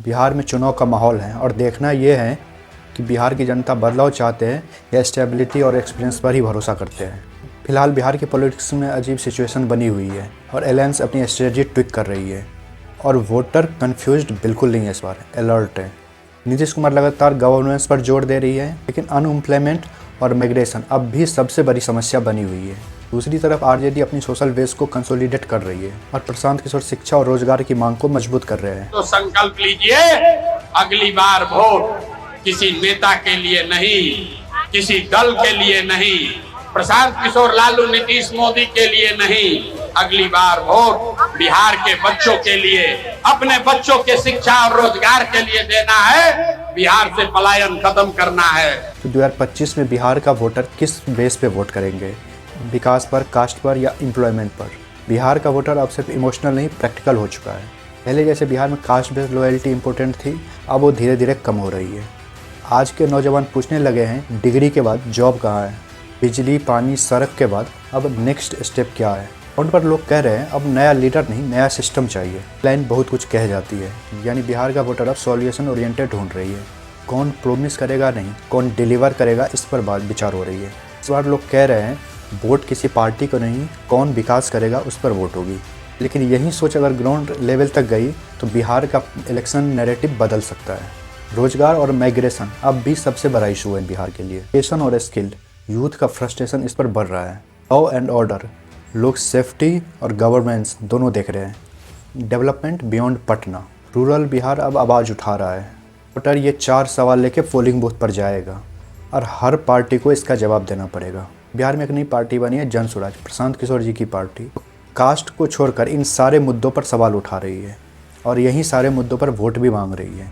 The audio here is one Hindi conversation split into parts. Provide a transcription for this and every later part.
बिहार में चुनाव का माहौल है और देखना ये है कि बिहार की जनता बदलाव चाहते हैं या स्टेबिलिटी और एक्सपीरियंस पर ही भरोसा करते हैं। फिलहाल बिहार की पॉलिटिक्स में अजीब सिचुएशन बनी हुई है और अलायंस अपनी स्ट्रेटजी ट्विक कर रही है और वोटर कन्फ्यूज्ड बिल्कुल नहीं है, इस बार अलर्ट है। नीतीश कुमार लगातार गवर्नेंस पर जोर दे रही है, लेकिन अनएम्प्लॉयमेंट और माइग्रेशन अब भी सबसे बड़ी समस्या बनी हुई है। दूसरी तरफ आरजेडी अपनी सोशल बेस को कंसोलिडेट कर रही है और प्रशांत किशोर शिक्षा और रोजगार की मांग को मजबूत कर रहे हैं। तो संकल्प लीजिए, अगली बार वोट किसी नेता के लिए नहीं, किसी दल के लिए नहीं, प्रशांत किशोर लालू नीतीश मोदी के लिए नहीं, अगली बार वोट बिहार के बच्चों के लिए, अपने बच्चों के शिक्षा और रोजगार के लिए देना है। बिहार से पलायन खत्म करना है। तो 2025 में बिहार का वोटर किस बेस पे वोट करेंगे? विकास पर, कास्ट पर या एम्प्लॉयमेंट पर? बिहार का वोटर अब सिर्फ इमोशनल नहीं, प्रैक्टिकल हो चुका है। पहले जैसे बिहार में कास्ट बेस्ड लॉयल्टी इंपॉर्टेंट थी, अब वो धीरे धीरे कम हो रही है। आज के नौजवान पूछने लगे हैं डिग्री के बाद जॉब कहाँ है, बिजली, पानी, सड़क के बाद अब नेक्स्ट स्टेप क्या है। उन पर लोग कह रहे हैं अब नया लीडर नहीं, नया सिस्टम चाहिए। लाइन बहुत कुछ कह जाती है, यानी बिहार का वोटर अब सॉल्यूशन ओरिएंटेड ढूंढ रही है। कौन प्रोमिस करेगा नहीं, कौन डिलीवर करेगा, इस पर बात विचार हो रही है। इस बार लोग कह रहे हैं वोट किसी पार्टी को नहीं, कौन विकास करेगा उस पर वोट होगी। लेकिन यही सोच अगर ग्राउंड लेवल तक गई तो बिहार का इलेक्शन नैरेटिव बदल सकता है। रोजगार और माइग्रेशन अब भी सबसे बड़ा इशू है बिहार के लिए। एजुकेशन और स्किल, यूथ का फ्रस्ट्रेशन इस पर बढ़ रहा है। लॉ एंड ऑर्डर, लोग सेफ्टी और गवर्नेंस दोनों देख रहे हैं। Development beyond Patna, rural Bihar अब आवाज़ उठा रहा है। वोटर ये 4 सवाल लेके पोलिंग बूथ पर जाएगा और हर पार्टी को इसका जवाब देना पड़ेगा। बिहार में एक नई पार्टी बनी है, जन स्वराज, प्रशांत किशोर जी की पार्टी। कास्ट को छोड़कर इन सारे मुद्दों पर सवाल उठा रही है और यही सारे मुद्दों पर वोट भी मांग रही है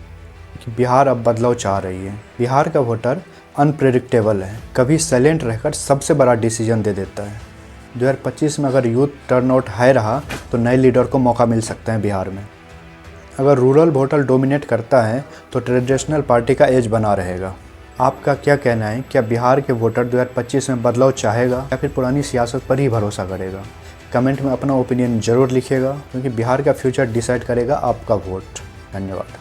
कि बिहार अब बदलाव चाह रही है। बिहार का वोटर अनप्रेडिक्टेबल है, कभी साइलेंट रहकर सबसे बड़ा डिसीजन दे देता है। 2025 में अगर यूथ टर्नआउट हाई रहा तो नए लीडर को मौका मिल सकता है बिहार में। अगर रूरल वोटर डोमिनेट करता है तो ट्रेडिशनल पार्टी का एज बना रहेगा। आपका क्या कहना है? क्या बिहार के वोटर 2025 में बदलाव चाहेगा या फिर पुरानी सियासत पर ही भरोसा करेगा? कमेंट में अपना ओपिनियन ज़रूर लिखिएगा, क्योंकि बिहार का फ्यूचर डिसाइड करेगा आपका वोट। धन्यवाद।